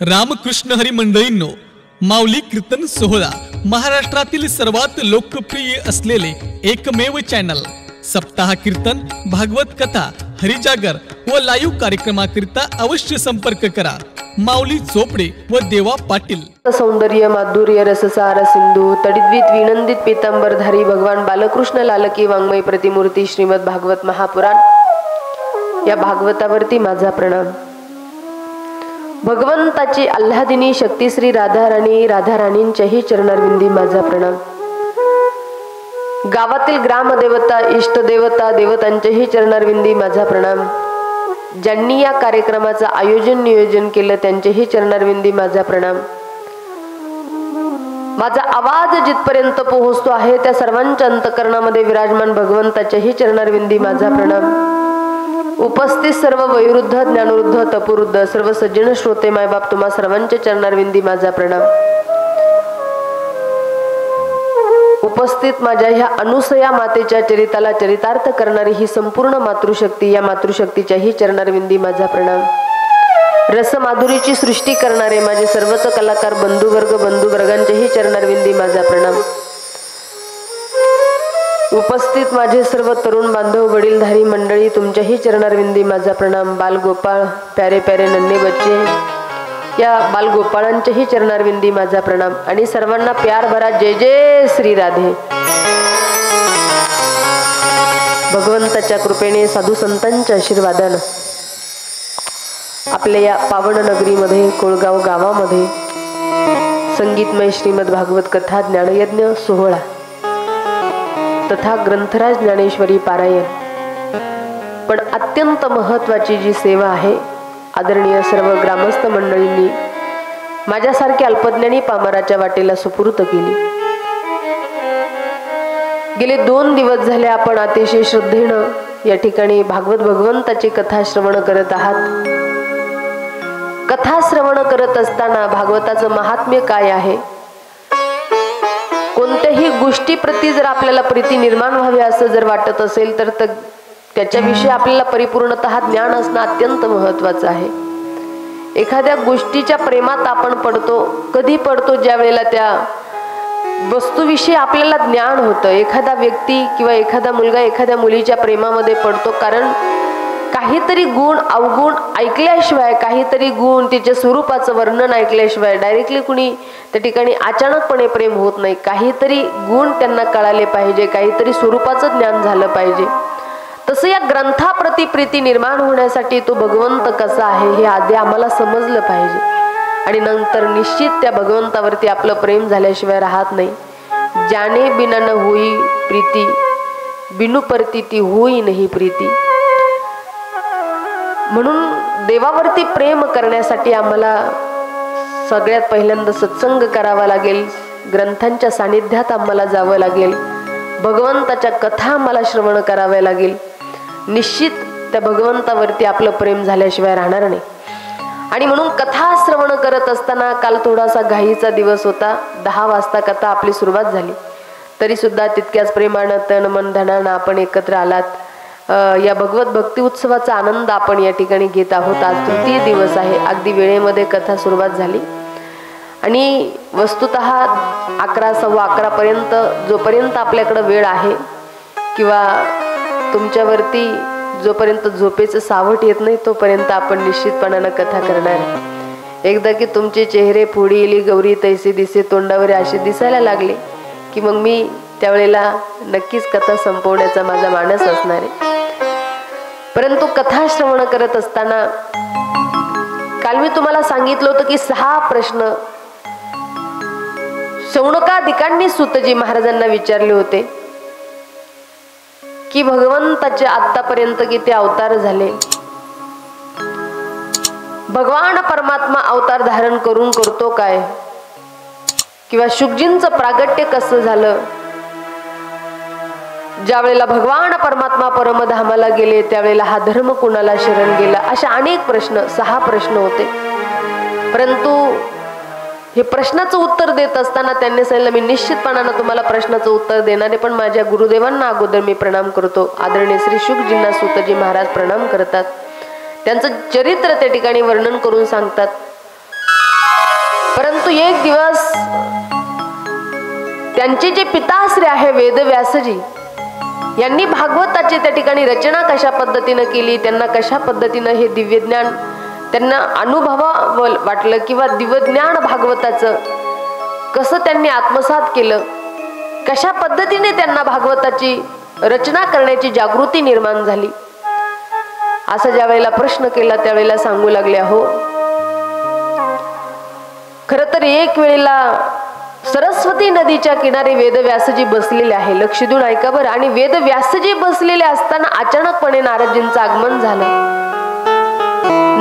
रामकृष्ण हरी मंडळींनो, माऊली कीर्तन सोहळा महाराष्ट्रातील सर्वात लोकप्रिय असलेले एकमेव चॅनल सप्ताह कीर्तन, भागवत कथा, हरिजागर व लाईव्ह कार्यक्रमाकरिता अवश्य संपर्क करा. माऊली चोपडे व देवा पाटील. सौंदर्य माधुर्य रससार सिंधू तडिद्वित विनंदित पीतांबरधारी भगवान बालकृष्ण लालकी वाङ्मय प्रतिमूर्ती श्रीमद भागवत महापुराण या भागवतावरती माझा प्रणाम. भगवंताची आल्हादिनी शक्ती श्री राधाराणींच्याही चरणारविंदी माझा प्रणाम. गावातील ग्रामदेवता, इष्टदेवता, देवतांच्याही चरणारविंदी माझा प्रणाम. ज्यांनी या कार्यक्रमाचं आयोजन नियोजन केलं त्यांच्याही चरणारविंदी माझा प्रणाम. माझा आवाज जिथपर्यंत पोहोचतो आहे त्या सर्वांच्या अंतःकरणामध्ये विराजमान भगवंताच्याही चरणारविंदी माझा प्रणाम. उपस्थित सर्व वयोवृद्ध, ज्ञानवृद्ध, तपोवृद्ध, सर्व सज्जन श्रोते, मायबाप तुम्हा सर्वांच्या चरणारविंदी माझा प्रणाम. उपस्थित माझ्या ह्या अनुसया मातेच्या चरिताला चरितार्थ करणारी ही संपूर्ण मातृशक्ती, या मातृशक्तीच्याही चरणारविंदी माझा प्रणाम. रसमाधुरीची सृष्टी करणारे माझे सर्वच कलाकार बंधुवर्गांच्याही चरणारविंदी माझा प्रणाम. उपस्थित माझे सर्व तरुण बांधव, वडीलधारी मंडळी, तुमच्याही चरणारविंदी माझा प्रणाम. बालगोपाळ, प्यारे प्यारे नन्हे बच्चे, या बालगोपाळांच्याही चरणारविंदी माझा प्रणाम. आणि सर्वांना प्यार भरा जय जय श्री राधे. भगवंताच्या कृपेने, साधू संतांच्या आशीर्वादानं आपल्या या पावन नगरीमध्ये, कोळगाव गावामध्ये संगीतमय श्रीमद भागवत कथा, ज्ञानयज्ञ सोहळा तथा ग्रंथराज ज्ञानेश्वरी पारायण, पण अत्यंत महत्त्वाची जी सेवा आहे, आदरणीय सर्व ग्रामस्थ मंडळींनी माझ्यासारख्या अल्पज्ञानी पामराच्या वाटेला सुपूर्त केली. गेले 2 दिवस झाले आपण अतिशय श्रद्धेनं या ठिकाणी भागवत भगवंताची कथा श्रवण करत आहात. कथा श्रवण करत असताना भागवताचं महात्म्य काय आहे, कोणत्याही गोष्टीप्रती जर आपल्याला प्रीती निर्माण व्हावी असं जर वाटत असेल तर त्याच्याविषयी आपल्याला परिपूर्णतः ज्ञान असणं अत्यंत महत्त्वाचं आहे. एखाद्या गोष्टीच्या प्रेमात आपण पडतो, कधी पडतो, ज्या वेळेला त्या वस्तूविषयी आपल्याला ज्ञान होतं. एखादा व्यक्ती किंवा एखादा मुलगा एखाद्या मुलीच्या प्रेमामध्ये पडतो कारण काहीतरी गुण अवगुण ऐकल्याशिवाय, काहीतरी गुण तिच्या स्वरूपाचं वर्णन ऐकल्याशिवाय डायरेक्टली कुणी त्या ठिकाणी अचानकपणे प्रेम होत नाही. काहीतरी गुण त्यांना कळाले पाहिजे, काहीतरी स्वरूपाचं ज्ञान झालं पाहिजे. तसं या ग्रंथाप्रती प्रीती निर्माण होण्यासाठी तो भगवंत कसा आहे हे आधी आम्हाला समजलं पाहिजे, आणि नंतर निश्चित त्या भगवंतावरती आपलं प्रेम झाल्याशिवाय राहत नाही. जाने बिना न होई प्रीती, बिनु परती होई नाही प्रीती. म्हणून देवावरती प्रेम करण्यासाठी आम्हाला सगळ्यात पहिल्यांदा सत्संग करावा लागेल, ग्रंथांच्या सानिध्यात आम्हाला जावं लागेल, भगवंताच्या कथा आम्हाला श्रवण कराव्या लागेल. निश्चित त्या भगवंतावरती आपलं प्रेम झाल्याशिवाय राहणार नाही. आणि म्हणून कथा श्रवण करत असताना काल थोडासा घाईचा दिवस होता. 10 वाजता कथा आपली सुरुवात झाली, तरी सुद्धा तितक्याच प्रेमानं, तन मन धनानं आपण एकत्र आलात. या भगवत भक्ती उत्सवाचा आनंद आपण या ठिकाणी घेत आहोत. आज तृतीय दिवस आहे. अगदी वेळेमध्ये कथा सुरुवात झाली आणि वस्तुतः 11, 11:15 पर्यंत, जोपर्यंत आपल्याकडं वेळ आहे किंवा तुमच्यावरती जोपर्यंत झोपेचं सावट येत नाही तोपर्यंत आपण निश्चितपणानं कथा करणार. एकदा की तुमचे चेहरे फोडी येली गौरी तैसे दिसे तोंडावर असे दिसायला लागले की मग मी त्यावेळेला नक्कीच कथा संपवण्याचा माझा मानस असणार आहे. परंतु कथा श्रवण करत असताना काल मी तुम्हाला सांगितलं होतं की 6 प्रश्न शौनकादिकांनी सूतजी महाराजांना विचारले होते की भगवंताचे आतापर्यंत किती अवतार झाले, भगवान परमात्मा अवतार धारण करून करतो काय, किंवा शुकजींचं प्रागट्य कसं झालं, ज्या वेळेला भगवान परमात्मा परमधामाला गेले त्यावेळेला हा धर्म कुणाला शरण गेला. अशा अनेक प्रश्न, 6 प्रश्न होते. परंतु हे प्रश्नाचं उत्तर देत असताना त्यांनी सांगितलं मी निश्चितपणानं तुम्हाला प्रश्नाचं उत्तर देणार आहे, पण माझ्या गुरुदेवांना अगोदर मी प्रणाम करतो. आदरणीय श्री शुकजींना सूतजी महाराज प्रणाम करतात. त्यांचं चरित्र त्या ठिकाणी वर्णन करून सांगतात परंतु एक दिवस त्यांचे जे पिताश्री आहे वेदव्यासजी यांनी भागवताची त्या ठिकाणी रचना कशा पद्धतीने केली, त्यांना कशा पद्धतीने हे दिव्यज्ञान त्यांना अनुभवावं वाटलं किंवा दिव्यज्ञान भागवताचं कसं त्यांनी आत्मसात केलं, कशा पद्धतीने त्यांना भागवताची रचना करण्याची जागृती निर्माण झाली, असं ज्या वेळेला प्रश्न केला त्यावेळेला सांगू लागले, हो खरं तर एक वेळेला सरस्वती नदीच्या किनारी वेदव्यासजी बसलेले आहे. लक्ष देऊन ऐका बरं. आणि वेदव्यासजी बसलेले असताना अचानकपणे नारदजींचं आगमन झालं.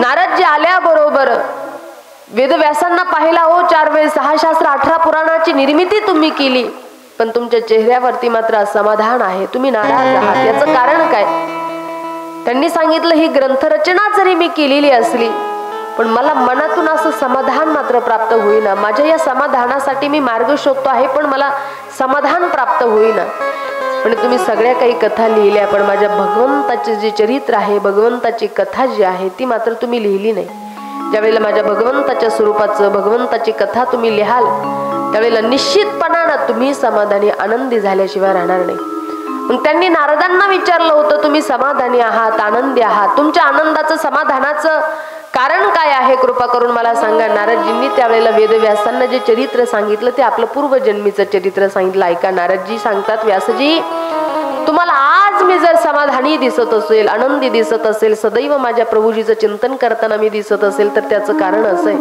नारदजी आल्याबरोबर वेदव्यासांना पाहिला, हो 4 वेद 6 शास्त्र 18 पुराणाची निर्मिती तुम्ही केली, पण तुमच्या चेहऱ्यावरती मात्र असमाधान आहे, तुम्ही नाराज आहात, याचं कारण काय? त्यांनी सांगितलं, ही ग्रंथरचना जरी मी केलेली असली पण मला मनातून असं समाधान मात्र प्राप्त होईना. माझ्या या समाधानासाठी मी मार्ग शोधतो आहे पण मला समाधान प्राप्त होईना. पण तुम्ही सगळ्या काही कथा लिहिल्या पण माझ्या भगवंताचे जे चरित्र आहे, भगवंताची कथा जी आहे ती मात्र तुम्ही लिहिली नाही. ज्यावेळेला माझ्या भगवंताच्या स्वरूपाचं भगवंताची कथा तुम्ही लिहाल त्यावेळेला निश्चितपणानं तुम्ही समाधानी आनंदी झाल्याशिवाय राहणार नाही. मग त्यांनी नारदांना विचारलं होतं, तुम्ही समाधानी आहात, आनंदी आहात, तुमच्या आनंदाचं समाधानाचं कारण काय आहे, कृपा करून मला सांगा. नारदजींनी त्यावेळेला वेदव्यासांना जे चरित्र सांगितलं ते आपलं पूर्वजन्मीचं चरित्र सांगितलं. ऐका, नारदजी सांगतात, व्यासजी तुम्हाला आज मी जर समाधानी दिसत असेल, आनंदी दिसत असेल, सदैव माझ्या प्रभूजीचं चिंतन करताना मी दिसत असेल तर त्याचं कारण असं आहे,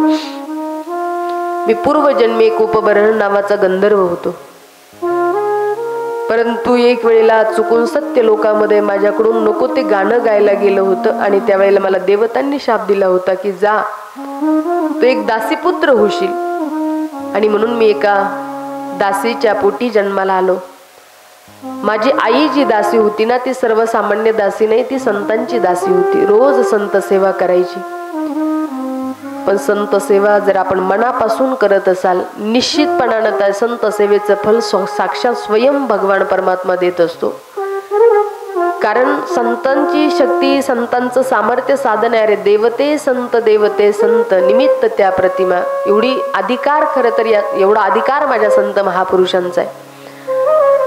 मी पूर्वजन्मी एक उपबरण नावाचा गंधर्व होतो. परंतु एक वेळेला चुकून सत्य लोकांमध्ये माझ्याकडून नको ते गाणं गायला गेलं होतं आणि त्यावेळेला मला देवतांनी शाप दिला होता की जा तू एक दासीपुत्र होशील. आणि म्हणून मी एका दासीच्या पोटी जन्माला आलो. माझी आई जी दासी होती ना ती सर्वसामान्य दासी नाही, ती संतांची दासी होती. रोज संत सेवा करायची. पण संत सेवा जर आपण मनापासून करत असाल निश्चितपणानं त्या संत सेवेचं फल साक्षात स्वयं भगवान परमात्मा देत असतो. कारण संतांची शक्ती, संतांचं सामर्थ्य साधन आहे. देवते संत निमित्त त्या प्रतिमा. एवढी अधिकार खरं तर एवढा अधिकार माझ्या संत महापुरुषांचा आहे.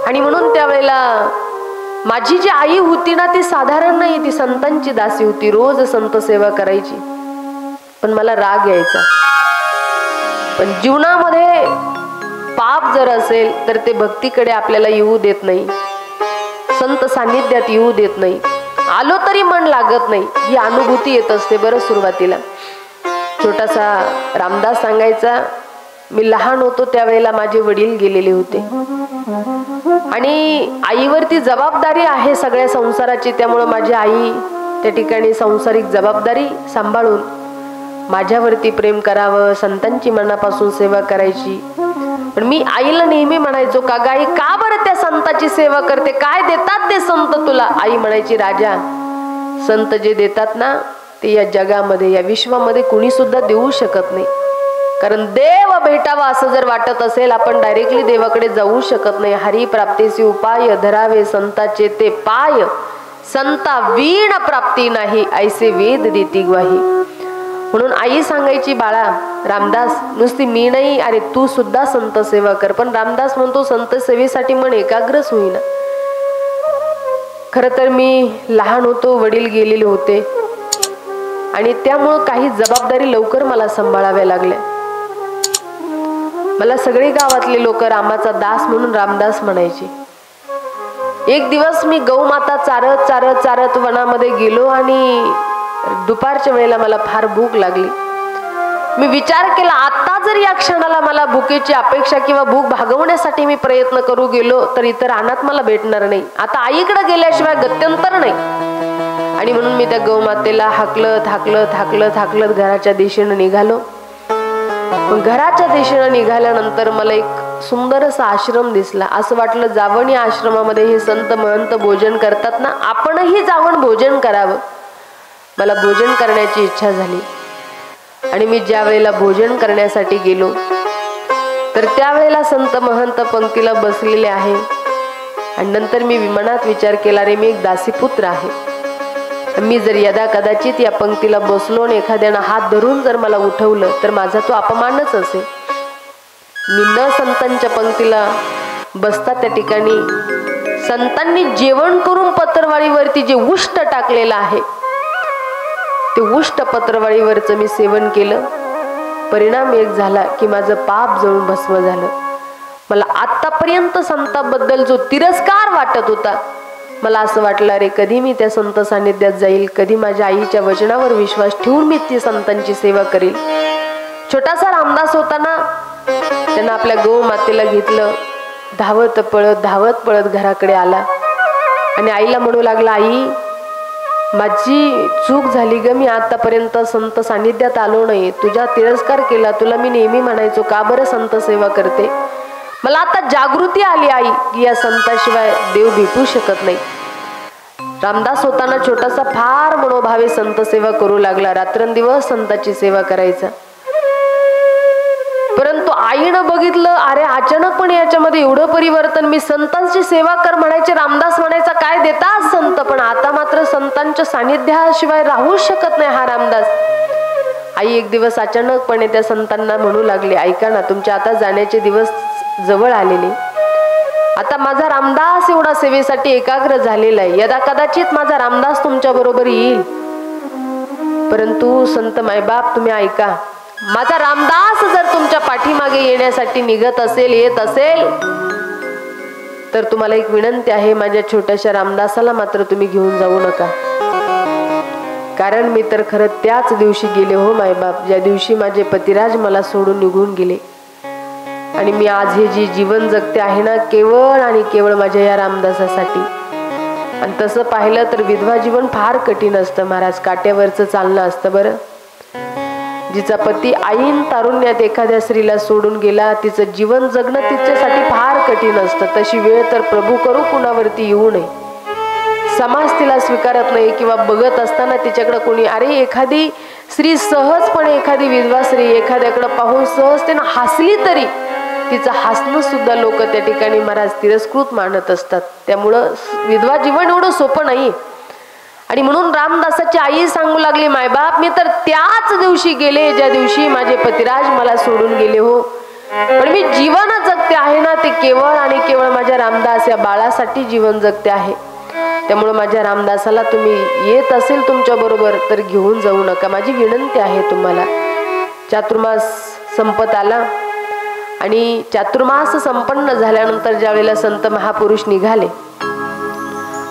आणि म्हणून त्यावेळेला माझी जी आई होती ना ती साधारण नाही, ती संतांची दासी होती. रोज संत सेवा करायची पण मला राग यायचा. पण जीवनामध्ये पाप जर असेल तर ते भक्तीकडे आपल्याला येऊ देत नाही, संत सान्निध्यात येऊ देत नाही. आलो तरी मन लागत नाही, ही अनुभूती येत असते. बरं, सुरुवातीला छोटासा रामदास सांगायचा, मी लहान होतो त्यावेळेला माझे वडील गेलेले होते आणि आईवरती जबाबदारी आहे सगळ्या संसाराची. त्यामुळे माझी आई त्या ठिकाणी सांसारिक जबाबदारी सांभाळून माझ्यावरती प्रेम करावं, संतांची मनापासून सेवा करायची. पण मी आईला नेहमी म्हणायचो, का गाई का बरं त्या संताची सेवा करते, काय देतात ते संत तुला? आई म्हणायची, राजा संत जे देतात ना ते या जगामध्ये या विश्वामध्ये कुणी सुद्धा देऊ शकत नाही. कारण देव भेटावा असं जर वाटत असेल आपण डायरेक्टली देवाकडे जाऊ शकत नाही. हरी प्राप्तीचे उपाय धरावे संताचे ते पाय, संता वीण प्राप्ती नाही ऐसे वेद देती ग्वाही. म्हणून आई सांगायची, बाळा रामदास नुसती मी नाही, अरे तू सुद्धा संत सेवा कर. पण रामदास म्हणतो संत सेवेसाठी मन एकाग्रच होईना. खरं तर मी लहान होतो, वडील गेलेले होते आणि त्यामुळं काही जबाबदारी लवकर मला सांभाळाव्या लागल्या. मला सगळे गावातले लोक रामाचा दास म्हणून रामदास म्हणायचे. एक दिवस मी गौमाता चारत चारत चारत वनामध्ये गेलो आणि दुपारच्या वेळेला मला फार भूक लागली. मी विचार केला, आता जर या क्षणाला मला भुकेची अपेक्षा किंवा भूक भागवण्यासाठी मी प्रयत्न करू गेलो तर इतर रानात मला भेटणार नाही. आता आईकडे गेल्याशिवाय गत्यंतर नाही. आणि म्हणून मी त्या गौमातेला हाकलत हाकलत हाकलत हाकलत घराच्या दिशेने निघालो. पण घराच्या दिशेने निघाल्यानंतर मला एक सुंदर असा आश्रम दिसला. असं वाटलं जावं या आश्रमामध्ये हे संत महंत भोजन करतात ना, आपणही जावं भोजन करावं. मला भोजन करण्याची इच्छा झाली आणि मी ज्या वेळेला भोजन करण्यासाठी गेलो तर त्यावेळेला संत महंत पंक्तीला बसलेले आहे. आणि नंतर मी मनात विचार केला, रे मी एक दासीपुत्र आहे. मी जर यदा कदाचित या पंक्तीला बसलो आणि एखाद्यानं हात धरून जर मला उठवलं तर माझा तो अपमानच असेल. मी न संतांच्या पंक्तीला बसता त्या ठिकाणी संतांनी जेवण करून पत्रवाळीवरती जे उष्ट टाकलेलं आहे ते उष्ट पत्रवाळीवरचं मी सेवन केलं. परिणाम एक झाला की माझं पाप जळून भस्म झालं. मला आतापर्यंत संतांबद्दल जो तिरस्कार वाटत होता, मला असं वाटलं अरे कधी मी त्या संत सानिध्यात जाईल, कधी माझ्या आईच्या वचनावर विश्वास ठेवून मी ती संतांची सेवा करेल. छोटासा रामदास होता ना, त्यानं आपल्या गौ मातेला घेतलं, धावत पळत घराकडे आला आणि आईला म्हणू लागला, आई माझी चूक झाली ग, मी आतापर्यंत संत सानिध्यात आलो नाही, तुझा तिरस्कार केला, तुला मी नेहमी म्हणायचो का बरं संत सेवा करते, मला आता जागृती आली आई की या संताशिवाय देव भेटू शकत नाही. रामदास होताना छोटासा फार मनोभावे संत सेवा करू लागला, रात्रंदिवस संताची सेवा करायचा. परंतु आईनं बघितलं अरे अचानकपणे याच्यामध्ये एवढं परिवर्तन, मी संतांची सेवा कर म्हणायचे, रामदास म्हणायचा काय देतात संत, पण आता मात्र संतांच्या सानिध्याशिवाय राहूच शकत नाही हा रामदास. आई एक दिवस अचानकपणे त्या संतांना म्हणू लागले, ऐका ना, तुमच्या आता जाण्याचे दिवस जवळ आलेले, आता माझा रामदास एवढा सेवेसाठी एकाग्र झालेला आहे, यदा कदाचित माझा रामदास तुमच्या बरोबर येईल, परंतु संत मायबाप तुम्ही ऐका, माझा रामदास जर तुमच्या पाठीमागे येण्यासाठी निघत असेल, येत असेल, तर तुम्हाला एक विनंती आहे, माझ्या छोट्याशा रामदासाला मात्र तुम्ही घेऊन जाऊ नका. कारण मी तर खरं त्याच दिवशी गेले हो मायबाप, ज्या दिवशी माझे पतिराज मला सोडून निघून गेले, आणि मी आज हे जे जीवन जगते आहे ना, केवळ आणि केवळ माझ्या या रामदासासाठी. आणि तसं पाहिलं तर विधवा जीवन फार कठीण असतं महाराज, काट्यावरचं चालणं असतं बरं. जिचा पती आईन तारुण्यात एखाद्या स्त्रीला सोडून गेला, तिचं जीवन जगणं तिच्यासाठी फार कठीण असतं. तशी वेळ तर प्रभू करू कुणावरती येऊ नये. समाज तिला स्वीकारत नाही, किंवा बघत असताना तिच्याकडे कोणी, अरे एखादी स्त्री सहजपणे, एखादी विधवा स्त्री एखाद्याकडे पाहून सहजतेनं हसली तरी तिचं हसणं सुद्धा लोक त्या ठिकाणी महाराज तिरस्कृत मानत असतात. त्यामुळं विधवा जीवन एवढं सोपं नाही. आणि म्हणून रामदासाची आई सांगू लागली, मायबाप मी तर त्याच दिवशी गेले ज्या दिवशी माझे पतिराज मला सोडून गेले हो, पण मी जीवन जगते आहे ना, ते केवळ आणि केवळ माझ्या रामदास या बाळासाठी जीवन जगते आहे. त्यामुळे माझ्या रामदासाला तुम्ही येत असेल तुमच्या बरोबर तर घेऊन जाऊ नका, माझी विनंती आहे तुम्हाला. चातुर्मास संपत आला आणि चातुर्मास संपन्न झाल्यानंतर ज्या वेळेला संत महापुरुष निघाले,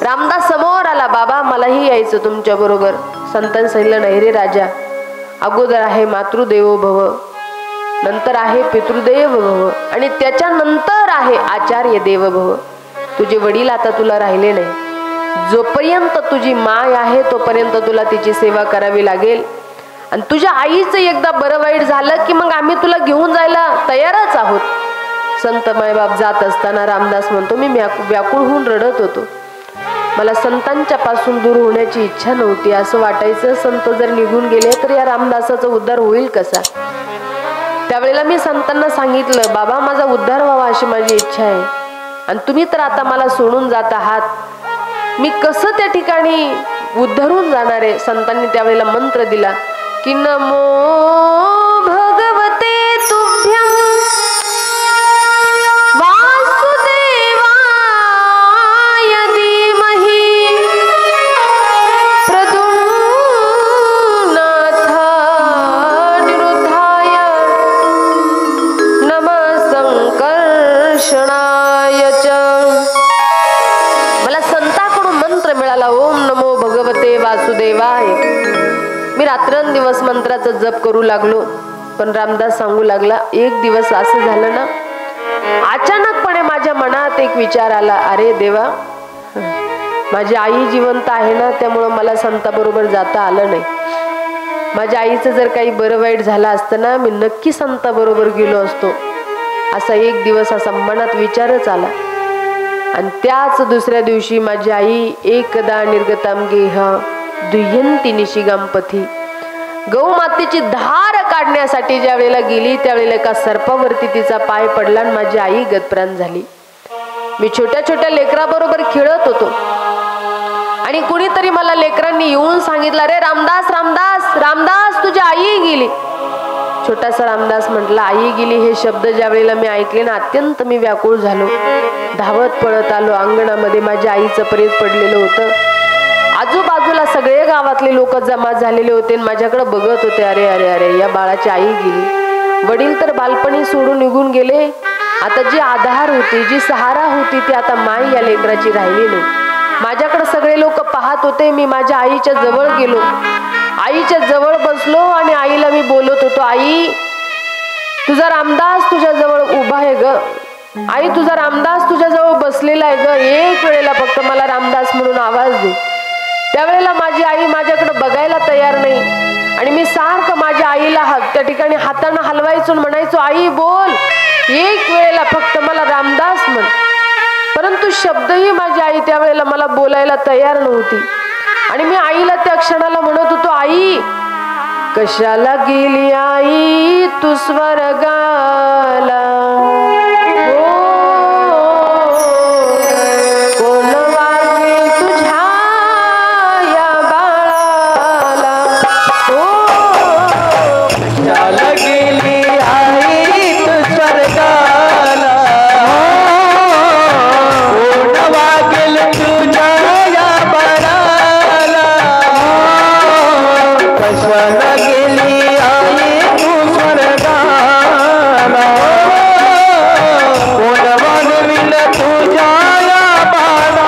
रामदास समोर आला, बाबा मलाही यायचं तुमच्या बरोबर. संतान सांगितलं नाही रे राजा, अगोदर आहे मातृदेवो भव, नंतर आहे पितृदेव भव, आणि त्याच्यानंतर आहे आचार्य देव भव. तुझे वडील आता तुला राहिले नाही, जोपर्यंत तुझी माय आहे तोपर्यंत तुला तिची सेवा करावी लागेल. आणि तुझ्या आईचं एकदा बरं वाईट झालं की मग आम्ही तुला घेऊन जायला तयारच आहोत. संत मायबाप जात असताना रामदास म्हणतो, मी व्याकुळ होऊन रडत होतो, मला संतांच्या पासून दूर होण्याची इच्छा नव्हती. असं वाटायचं संत जर निघून गेले तर या रामदासाचा उद्धार होईल कसा. त्यावेळेला मी संतांना सांगितलं, बाबा माझा उद्धार व्हावा अशी माझी इच्छा आहे, आणि तुम्ही तर आता मला सोडून जात आहात, मी कसं त्या ठिकाणी उद्धरून जाणार आहे. संतांनी त्यावेळेला मंत्र दिला की नमो भगवते तुभ्यं वासुदेवाय धीमहि प्रद्युम्नाथानिरुद्धाय नमः संकर्षणाय च. मला संतांकडून मंत्र मिळाला, ओम नमो भगवते वासुदेवाय. मी रात्रंदिवस मंत्राचा जप करू लागलो. पण रामदास सांगू लागला, एक दिवस असं झालं ना, अचानकपणे माझ्या मनात एक विचार आला, अरे देवा माझी आई जिवंत आहे ना, त्यामुळं मला संताबरोबर जाता आलं नाही. माझ्या आईचं जर काही बरं वाईट झालं असतं ना, मी नक्की संताबरोबर गेलो असतो. असा एक दिवस असा मनात विचारच आला. आणि त्याच दुसऱ्या दिवशी माझी आई एकदा निर्गताम गेह दुय्यंती निशिगाम पथी, गौमातेची धार काढण्यासाठी ज्या वेळेला गेली त्यावेळेला एका सर्पावरती तिचा पाय पडला आणि माझी आई गतप्राण झाली. मी छोट्या छोट्या लेकराबरोबर खेळत होतो आणि कुणीतरी मला लेकरांनी येऊन सांगितलं, रे रामदास रामदास रामदास तुझी आई गेली. छोटासा रामदास म्हटला, आई गेली हे शब्द ज्या वेळेला मी ऐकले ना, अत्यंत मी व्याकुळ झालो. धावत पळत आलो अंगणामध्ये. माझ्या आईचं प्रेत पडलेलं होतं. आजूबाजूला सगळे गावातले लोक जमा झालेले होते. माझ्याकडे बघत होते. अरे अरे अरे, या बाळाची आई गेली. वडील तर बालपणी सोडून निघून गेले. आता जी आधार होती, जी सहारा होती, ती आता माई या लेकराची राहिली नाही. माझ्याकडे सगळे लोक पाहत होते. मी माझ्या आईच्या जवळ गेलो. आईच्या जवळ बसलो आणि आईला मी बोलत होतो, आई तुझा रामदास तुझ्या जवळ उभा आहे ग. आई तुझा रामदास तुझ्या जवळ बसलेला आहे ग. एक वेळेला फक्त मला रामदास म्हणून आवाज दे. त्यावेळेला माझी आई माझ्याकडे बघायला तयार नाही आणि मी सारखं माझ्या आईला त्या ठिकाणी हाताने हलवायचो, म्हणायचो, आई बोल, एक वेळेला फक्त मला रामदास म्हण. परंतु शब्दही माझी आई त्यावेळेला मला बोलायला तयार नव्हती. आणि मी आईला त्या क्षणाला म्हणत होतो, आई कशाला गेली आई तू स्वर्गाला, कोण वागे तुझ्या या बाळाला, कशाला गेली आई तू स्वर्गाला, कोण वागेल तुझ्या या बाळाला, कशाला गेली आई तू स्वर्गाला, कोण वागविल तुझ्या या बाळाला.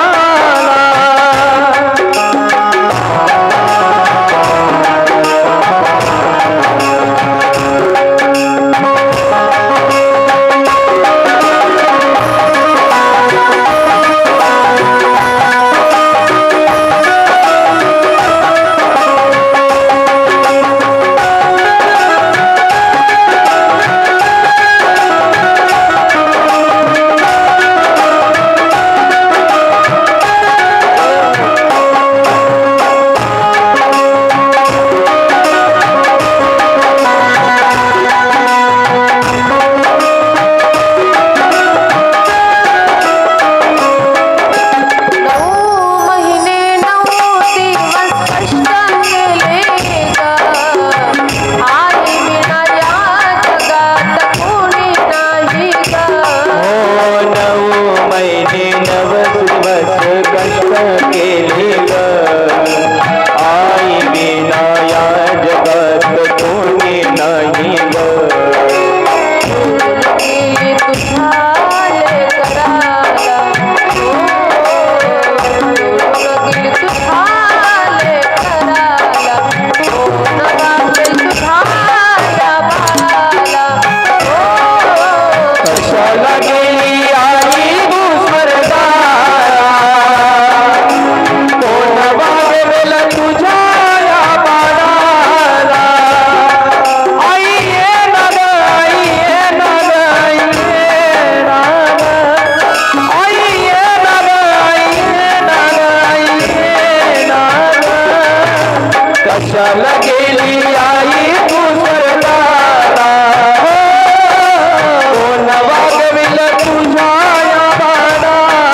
कशाला गेली आई तू स्वर्गाला, कोण वागविल तुझ्या या बाळाला.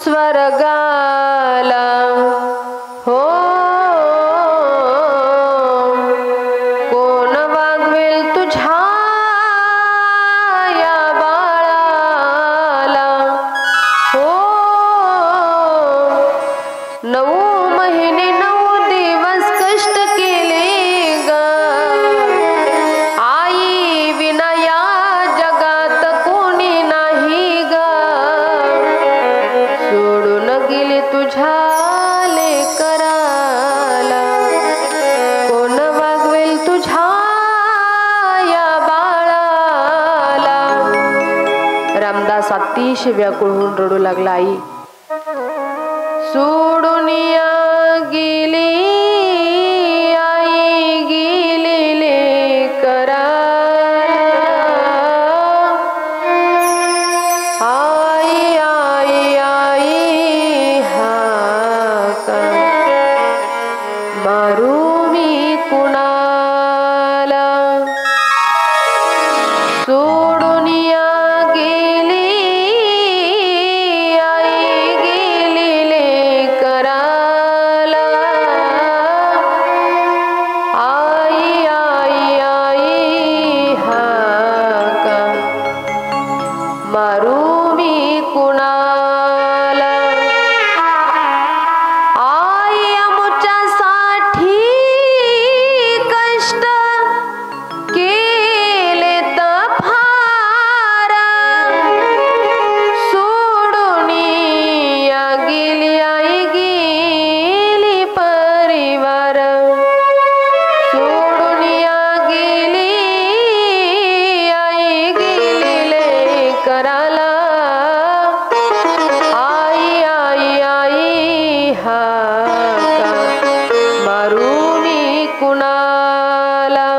स्वर्गाला हो अतिशय व्याकुळ होऊन रडू लागला. आई सोडून गेली, आई गेलेले करार, आई आई आई हाका मारू मी कुणाला. सोडून गेली, आई गेलेले कराला, आई आई आई हाका मारू मी कुणाला. आई आमच्यासाठी कष्ट केले तर फार, सोडून गेली, आई गेली परिवार, सोडून गेली, आई गेलेले कराला, आई आई आई हाका मारू मी कुणाला.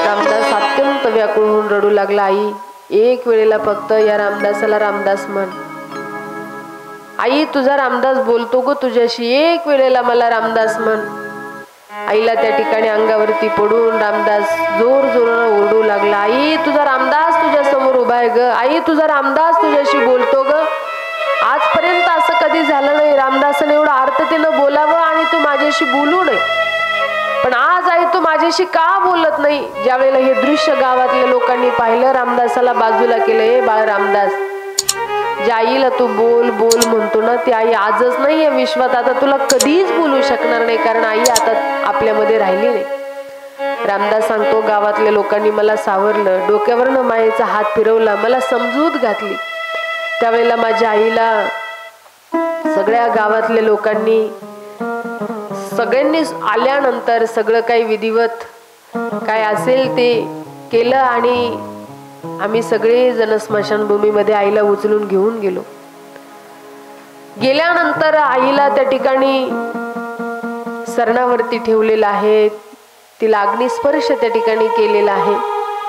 रामदास अत्यंत व्याकुळ होऊन रडू लागला. आई एक वेळेला फक्त या रामदासाला रामदास म्हण. आई तुझा रामदास बोलतो ग तुझ्याशी, एक वेळेला मला रामदास म्हण. आईला त्या ठिकाणी अंगावरती पडून रामदास जोर जोरानं ओरडू लागला. आई तुझा रामदास तुझ्या समोर उभा आहे ग, आई तुझा रामदास तुझ्याशी बोलतो ग. आजपर्यंत असं कधी झालं नाही रामदासाने एवढं आर्ततेनं बोलावं आणि तू माझ्याशी बोलू नये, पण आज आई तू माझ्याशी का बोलत नाही. ज्यावेळेला हे दृश्य गावातल्या लोकांनी पाहिलं, रामदासाला बाजूला केलं. हे बाळ रामदास, ज्या आईला तू बोल बोल म्हणतो ना, ती आई आजच नाही या विश्वात आता तुला कधीच बोलू शकणार नाही, कारण आई आता आपल्यामध्ये राहिली नाही. रामदास सांगतो, गावातल्या लोकांनी मला सावरलं, डोक्यावरनं मायेचा हात फिरवला, मला समजूत घातली. त्यावेळेला माझ्या आईला सगळ्या गावातल्या लोकांनी सगळ्यांनी आल्यानंतर सगळं काही विधिवत काय असेल ते केलं आणि आम्ही सगळे जण स्मशानभूमीमध्ये आईला उचलून घेऊन गेलो. गेल्यानंतर आईला त्या ठिकाणी सरणावरती ठेवलेलं आहे, तिला अग्निस्पर्श त्या ठिकाणी केलेला आहे.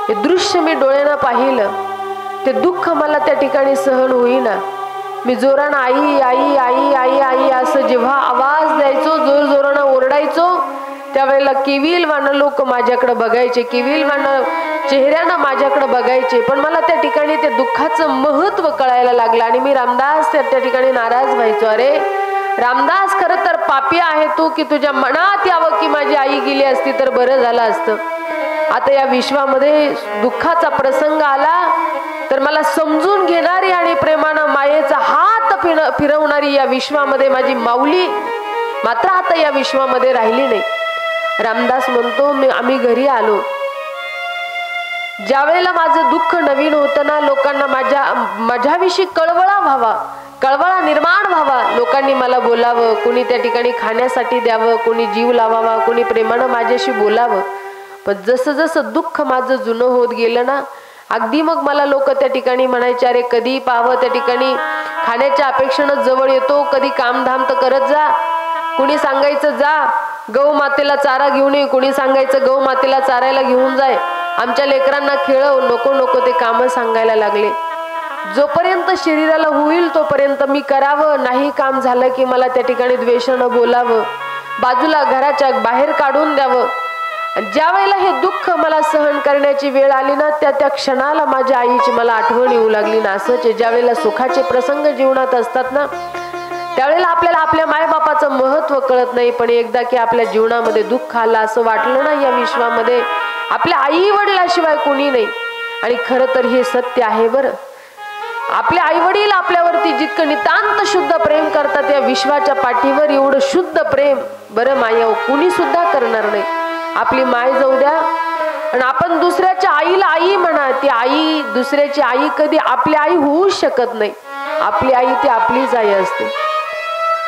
हे दृश्य मी डोळ्यानं पाहिलं, ते दुःख मला त्या ठिकाणी सहन होईना. मी जोरानं आई आई आई आई आई असं जेव्हा आवाज द्यायचो, जोर जोरानं ओरडायचो, त्यावेळेला किविलवानं लोक माझ्याकडे बघायचे, किविलवानं चेहऱ्यानं माझ्याकडे बघायचे, पण मला त्या ठिकाणी ते दुःखाचं महत्व कळायला लागलं आणि मी रामदास त्या ठिकाणी नाराज व्हायचो. अरे रामदास, खरं तर पापी आहे तू, की तुझ्या मनात यावं की माझी आई गेली असती तर बरं झालं असतं. आता या विश्वामध्ये दुःखाचा प्रसंग आला तर मला समजून घेणारी आणि प्रेमानं मायेचा हात फिरवणारी या विश्वामध्ये माझी माऊली मात्र आता या विश्वामध्ये राहिली नाही. रामदास म्हणतो, आम्ही घरी आलो, ज्या वेळेला माझं दुःख नवीन होतं ना, लोकांना माझ्याविषयी कळवळा निर्माण व्हावा, लोकांनी मला बोलावं, कोणी त्या ठिकाणी खाण्यासाठी द्यावं, कोणी जीव लावावा, कोणी प्रेमानं माझ्याशी बोलावं. पण जसं जसं दुःख माझं जुनं होत गेलं ना, अगदी मग मला लोक त्या ठिकाणी म्हणायचे, अरे कधी पाहावं त्या ठिकाणी खाण्याच्या अपेक्षेनं जवळ येतो, कधी कामधाम तर करत जा. कुणी सांगायचं जा गौ मातेला चारा घेऊन ये, कुणी सांगायचं गौ मातेला चारायला घेऊन जाय, आमच्या लेकरांना खेळव, नको नको ते कामं सांगायला लागले. जोपर्यंत शरीराला होईल तोपर्यंत मी करावं, नाही काम झालं की मला त्या ठिकाणी द्वेषानं बोलावं, बाजूला घराच्या बाहेर काढून द्यावं. ज्या वेळेला हे दुःख मला सहन करण्याची वेळ आली ना, त्या क्षणाला माझ्या आईची मला आठवण येऊ लागली ना. असंच ज्या वेळेला सुखाचे प्रसंग जीवनात असतात ना, त्यावेळेला आपल्याला आपल्या मायबापाचं महत्व कळत नाही, पण एकदा की आपल्या जीवनामध्ये दुःख आलं असं वाटलं ना, या विश्वामध्ये आपल्या आई वडिलाशिवाय कोणी नाही. आणि खरं तर हे सत्य आहे बरं. आपले आई वडील आपल्यावरती जितकं नितांत शुद्ध प्रेम करतात, या विश्वाच्या पाठीवर एवढं शुद्ध प्रेम बरं माया कुणी सुद्धा करणार नाही. आपली माय जाऊ द्या, आणि आपण दुसऱ्याच्या आईला आई म्हणा, ती आई दुसऱ्याची आई कधी आपली आई होऊच शकत नाही. आपली आई ती आपलीच आई असते.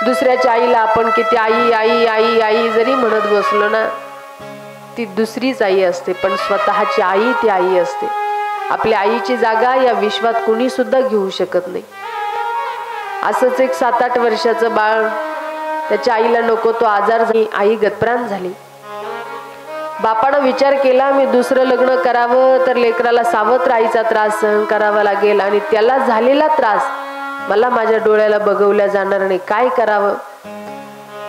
दुसऱ्याच्या आईला आपण किती आई आई आई आई जरी म्हणत बसलो ना, ती दुसरीच आई असते, पण स्वतःची आई ती आई असते. आपल्या आईची जागा या विश्वात कुणी सुद्धा घेऊ शकत नाही. असंच एक 7-8 वर्षाचं बाळ, त्याच्या आईला नको तो आजार झाली, आई गतप्राण झाली. बापानं विचार केला मी दुसरं लग्न करावं तर लेकराला सावत्र आईचा त्रास सहन करावा लागेल आणि त्याला झालेला त्रास मला माझ्या डोळ्याला बघवल्या जाणार नाही, काय करावं.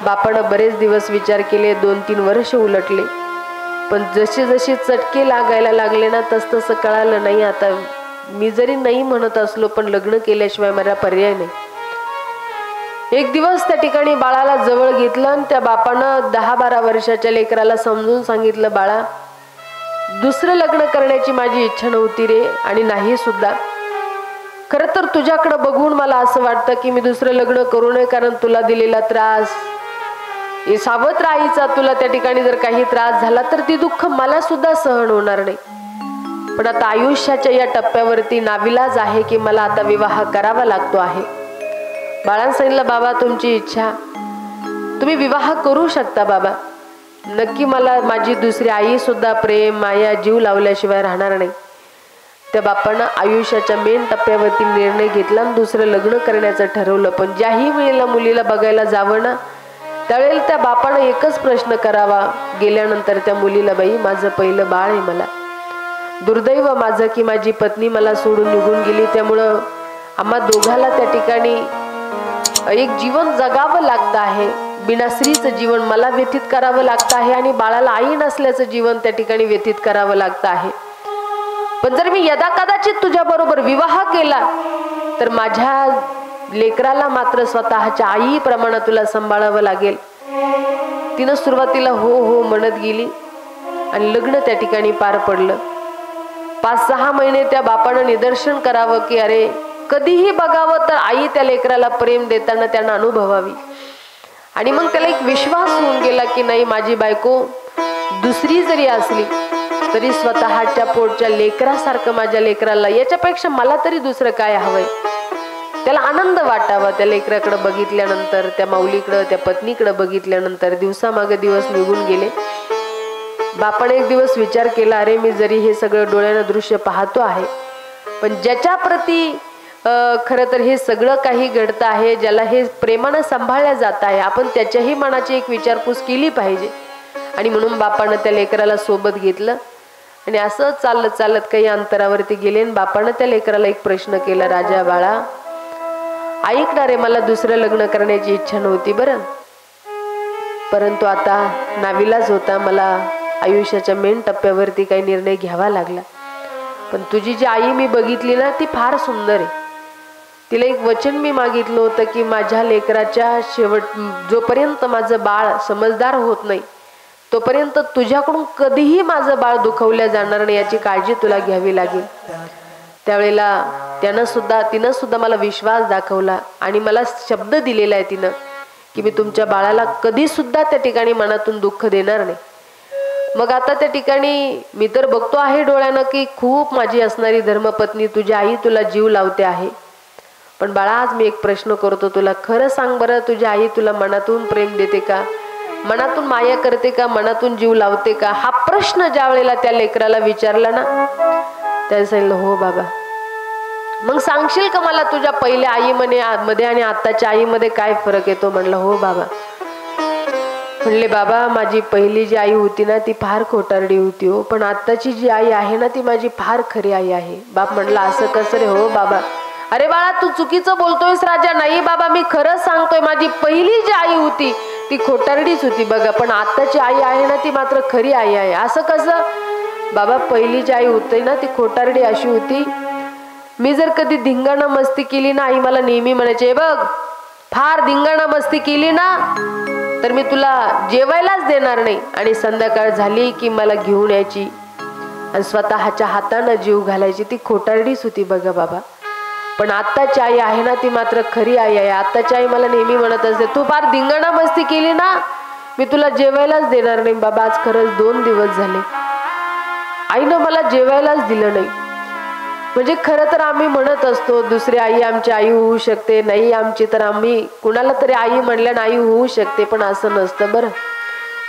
बापानं बरेच दिवस विचार केले, 2-3 वर्ष उलटले. पण जशी जशी चटके लागायला लागले ना तसं कळालं नाही आता मी जरी नाही म्हणत असलो पण लग्न केल्याशिवाय मला पर्याय नाही. एक दिवस त्या ठिकाणी बाळाला जवळ घेतलं आणि त्या बापानं 10-12 वर्षाच्या लेकराला समजून सांगितलं, बाळा दुसरं लग्न करण्याची माझी इच्छा नव्हती रे आणि नाही सुद्धा. खरं तर तुझ्याकडे बघून मला असं वाटतं की मी दुसरं लग्न करू नये, कारण तुला दिलेला त्रास, सावत्र आईचा तुला त्या ठिकाणी जर काही त्रास झाला तर ती दुःख मला सुद्धा सहन होणार नाही. पण आता आयुष्याच्या या टप्प्यावरती नाविलाज आहे की मला आता विवाह करावा लागतो आहे. बाळानं सांगितलं, बाबा तुमची इच्छा, तुम्ही विवाह करू शकता बाबा, नक्की मला माझी दुसरी आई सुद्धा प्रेम माया जीव लावल्याशिवाय राहणार नाही. त्या बापानं आयुष्याच्या मेन टप्प्यावरती निर्णय घेतला आणि दुसरं लग्न करण्याचं ठरवलं. पण ज्याही वेळेला मुलीला बघायला जावं ना त्यावेळेला त्या बापानं एकच प्रश्न करावा गेल्यानंतर त्या मुलीला, बाई माझं पहिलं बाळ आहे, मला दुर्दैव माझं की माझी पत्नी मला सोडून निघून गेली, त्यामुळं आम्हा दोघाला त्या ठिकाणी एक जीवन जगावं लागतं आहे, बिना स्त्रीचं जीवन मला व्यतीत करावं लागतं आहे आणि बाळाला आई नसल्याचं जीवन त्या ठिकाणी व्यतीत करावं लागतं आहे. पण जर मी यदाकदाचित तुझ्या बरोबर विवाह केला तर माझ्या लेकराला मात्र स्वतःच्या आईप्रमाणे तुला सांभाळावं लागेल. तिनं सुरुवातीला हो हो म्हणत गेली आणि लग्न त्या ठिकाणी पार पडलं. 5-6 महिने त्या बापानं निदर्शन करावं की अरे कधीही बघावं तर आई त्या लेकराला प्रेम देताना त्यांना अनुभवावी. आणि मग त्याला एक विश्वास होऊन गेला की नाही माझी बायको दुसरी जरी असली तरी स्वतःच्या पोटच्या लेकरासारखं माझ्या लेकराला, याच्यापेक्षा मला तरी दुसरं काय हवंय. त्याला आनंद वाटावा त्या लेकराकडे बघितल्यानंतर, त्या माऊलीकडं त्या पत्नीकडे बघितल्यानंतर. दिवसामागे दिवस निघून गेले. बापाने एक दिवस विचार केला, अरे मी जरी हे सगळं डोळ्यानं दृश्य पाहतो आहे पण ज्याच्या प्रती खरं तर हे सगळं काही घडतं आहे, ज्याला हे प्रेमानं सांभाळल्या जात आहे, आपण त्याच्याही मनाची एक विचारपूस केली पाहिजे. आणि म्हणून बापानं त्या लेकराला सोबत घेतलं आणि असं चालत चालत काही अंतरावरती गेले आणि बापानं त्या लेकराला एक प्रश्न केला, राजा बाळा ऐकणारे मला दुसरं लग्न करण्याची इच्छा नव्हती बरं, परंतु आता नाविलाज होता, मला आयुष्याच्या मेन टप्प्यावरती काही निर्णय घ्यावा लागला. पण तुझी जी आई मी बघितली ना ती फार सुंदर आहे. तिला एक वचन मी मागितलं होतं की माझ्या लेकराच्या शेवट जोपर्यंत माझं बाळ समजदार होत नाही तोपर्यंत तुझ्याकडून कधीही माझं बाळ दुखवल्या जाणार नाही याची काळजी तुला घ्यावी लागेल. त्यावेळेला तिनं सुद्धा मला विश्वास दाखवला आणि मला शब्द दिलेला आहे तिनं की मी तुमच्या बाळाला कधी सुद्धा त्या ठिकाणी मनातून दुःख देणार नाही. मग आता त्या ठिकाणी मी तर बघतो आहे डोळ्यानं की खूप माझी असणारी धर्मपत्नी तुझी आई तुला जीव लावते आहे. पण बाळा आज मी एक प्रश्न करतो तुला, खरं सांग बरं, तुझी आई तुला मनातून प्रेम देते का, मनातून माया करते का, मनातून जीव लावते का? हा प्रश्न ज्या वेळेला त्या लेकराला विचारला ना त्याने सांगितलं, हो बाबा. मग सांगशील का मला तुझ्या पहिल्या आईमध्ये आणि आत्ताच्या आईमध्ये काय फरक येतो? म्हणलं हो बाबा. म्हणले बाबा माझी पहिली जी आई होती ना ती फार खोटारडी होती हो, पण आत्ताची जी आई आहे ना ती माझी फार खरी आई आहे. बाप म्हणला असं कसं रे? हो बाबा. अरे बाळा तू चुकीचं बोलतोयस राजा. नाही बाबा मी खरंच सांगतोय, माझी पहिली जी आई होती ती खोटारडीच होती बघा, पण आत्ताची आई आहे ना ती मात्र खरी आई आहे. असं कसं? बाबा पहिली जी आई होती ना ती खोटारडी अशी होती, मी जर कधी धिंगाणा मस्ती केली ना आई मला नेहमी म्हणायचे, बघ फार धिंगाणा मस्ती केली ना तर मी तुला जेवायलाच देणार नाही. आणि संध्याकाळ झाली की मला घेऊन यायची आणि स्वतःच्या हातानं जीव घालायची. ती खोटारडीच होती बघा बाबा. पण आत्ताची आई आहे ना ती मात्र खरी आई आहे. आत्ताची आई मला नेहमी म्हणत असते, तू फार धिंगाणा मस्ती केली ना मी तुला जेवायलाच देणार नाही. बाबा आज खरंच 2 दिवस झाले आईनं मला जेवायलाच दिलं नाही. म्हणजे खरं तर आम्ही म्हणत असतो दुसरी आई आमची आई होऊ शकते, नाही आमची तर आम्ही कुणाला तरी आई म्हणल्यानं आई होऊ शकते, पण असं नसतं बरं.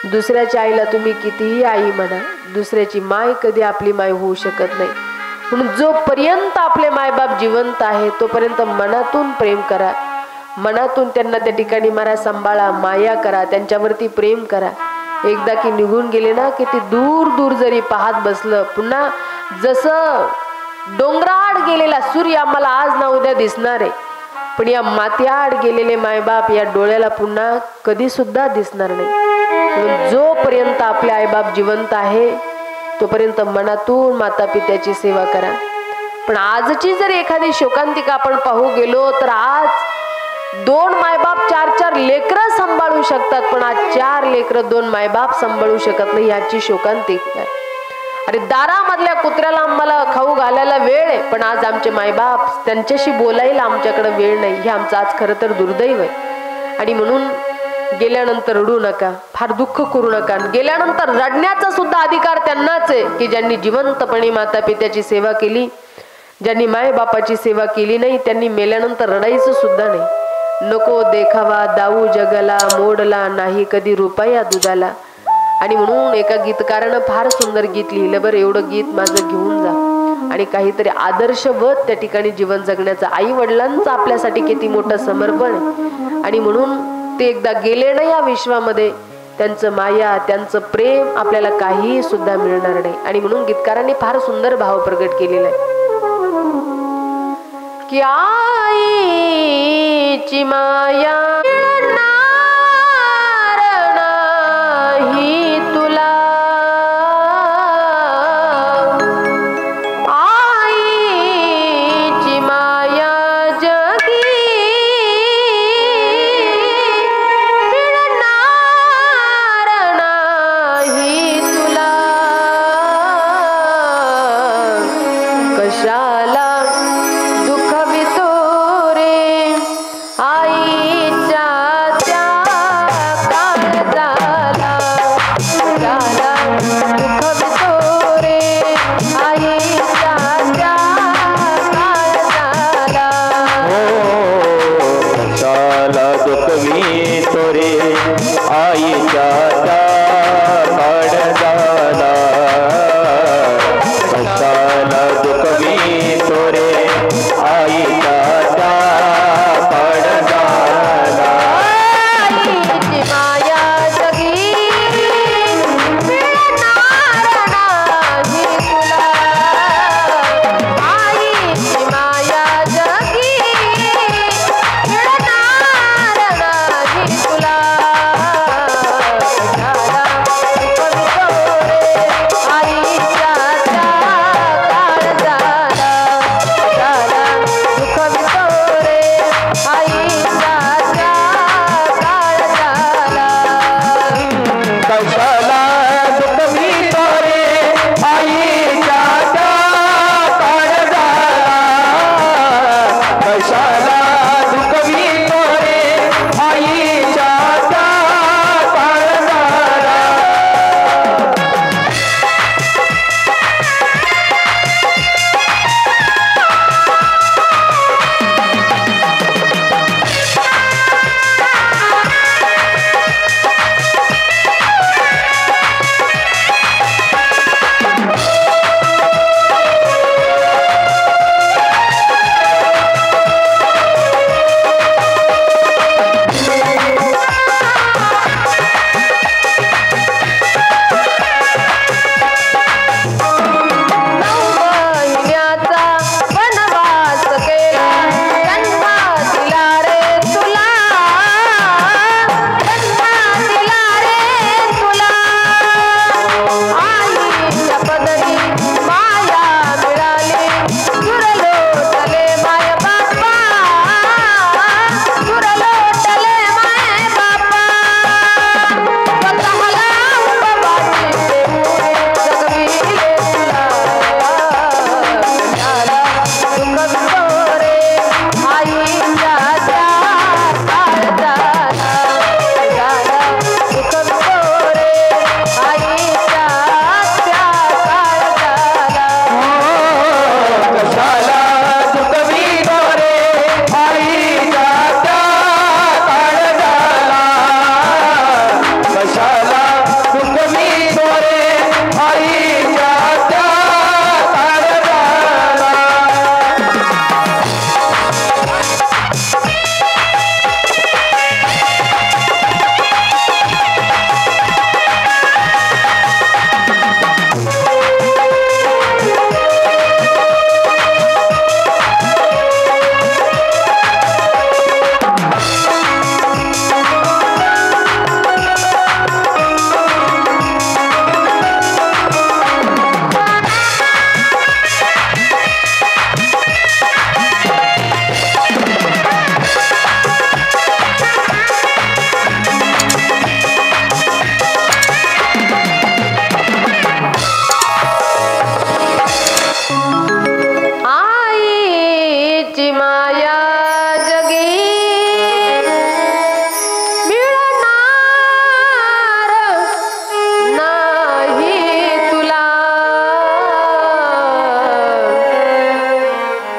दुसऱ्याच्या आईला तुम्ही कितीही आई म्हणा, दुसऱ्याची माय कधी आपली माय होऊ शकत नाही. म्हणून जोपर्यंत आपले मायबाप जिवंत आहे तोपर्यंत मनातून प्रेम करा, मनातून त्यांना त्या ठिकाणी मारा, सांभाळा, माया करा, त्यांच्यावरती प्रेम करा. एकदा की निघून गेले ना की ते दूर दूर जरी पाहत बसलं, पुन्हा जसं डोंगराआड गेलेला सूर्य आम्हाला आज ना उद्या दिसणार आहे, पण या मातीआड गेलेले मायबाप या डोळ्याला पुन्हा कधी सुद्धा दिसणार नाही. म्हणून जोपर्यंत आपले आईबाप जिवंत आहे तोपर्यंत मनातून माता पित्याची सेवा करा. पण आजची जर एखादी शोकांतिका आपण पाहू गेलो तर आज 2 मायबाप 4-4 लेकरं सांभाळू शकतात, पण आज 4 लेकरं 2 मायबाप सांभाळू शकत नाही, याची शोकांतिका आहे. अरे दारामधल्या कुत्र्याला आम्हाला खाऊ घालायला वेळ आहे, पण आज आमचे मायबाप त्यांच्याशी बोलायला आमच्याकडे वेळ नाही. हे आमचं आज खरं तर दुर्दैव आहे. आणि म्हणून गेल्यानंतर रडू नका, फार दुःख करू नका. गेल्यानंतर रडण्याचा सुद्धा अधिकार त्यांनाच आहे की ज्यांनी जिवंतपणे माता पित्याची सेवा केली, ज्यांनी मायबापाची सेवा केली नाही त्यांनी मेल्यानंतर रडायचं सुद्धा नाही. नको देखावा दाऊ जगाला, मोडला नाही कधी रुपया दुधाला. आणि म्हणून एका गीतकारानं फार सुंदर गीत लिहिलं. बरं, एवढं गीत माझं घेऊन जा आणि काहीतरी आदर्शवत त्या ठिकाणी जीवन जगण्याचं. आई वडिलांचं आपल्यासाठी किती मोठं समर्पण आहे. आणि म्हणून ते एकदा गेले ना या विश्वामध्ये, त्यांचं माया, त्यांचं प्रेम आपल्याला काही सुद्धा मिळणार नाही. आणि म्हणून गीतकारांनी फार सुंदर भाव प्रगट केलेला आहे की आईची माया नाही तुला, आईची माया जगी मिळणार नाही तुला. कशाला दुःखवितो रे आईच्या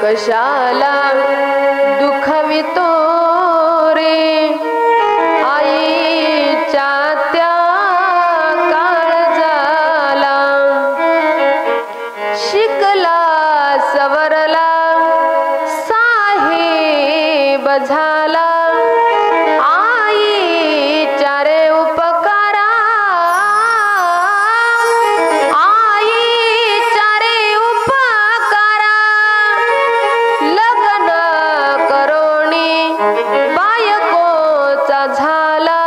कशाला दुखवितो रे आईच्या त्या काळजाला शिकला सवरला साहेब झाला आईच्या रे उपकारा आईच्या रे उपकारा लग्न करोनी बायकोचा झाला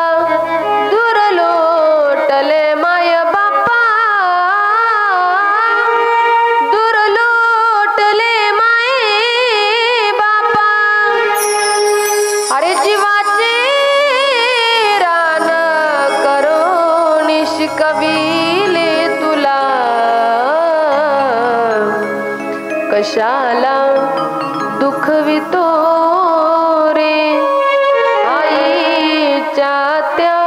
दूर लोटले माय बापा दूर लोटले माय बापा अरे जीवाचे रान करोनी शिकविले तुला कशाला दुखवितो रे आईच्या त्या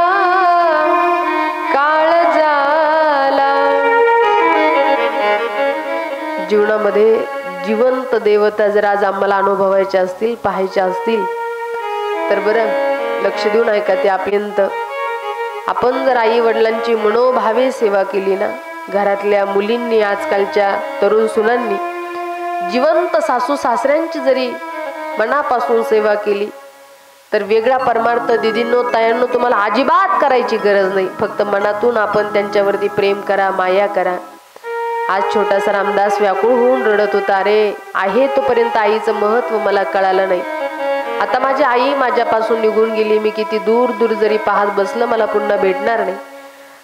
काळजाला. जीवनामध्ये जिवंत देवता जर आज आम्हाला अनुभवायच्या असतील पाहायच्या असतील तर बरं लक्ष देऊन ऐका ते अत्यंत. आपण जर आई वडिलांची मनोभावे सेवा केली ना, घरातल्या मुलींनी आजकालच्या तरुण सुनांनी जिवंत सासू सासऱ्यांची जरी मनापासून सेवा केली तर वेगळा परमार्थ दिदींनो तायांनो तुम्हाला अजिबात करायची गरज नाही. फक्त मनातून आपण त्यांच्यावरती प्रेम करा, माया करा. आज छोटासा रामदास व्याकुळ होऊन रडत होता, अरे आहे तोपर्यंत आईचं महत्व मला कळालं नाही. आता माझी आई माझ्यापासून निघून गेली, मी किती दूर दूर जरी पाहत बसलं मला पुन्हा भेटणार नाही.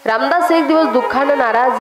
रामदास एक दिवस दुःखानं नाराज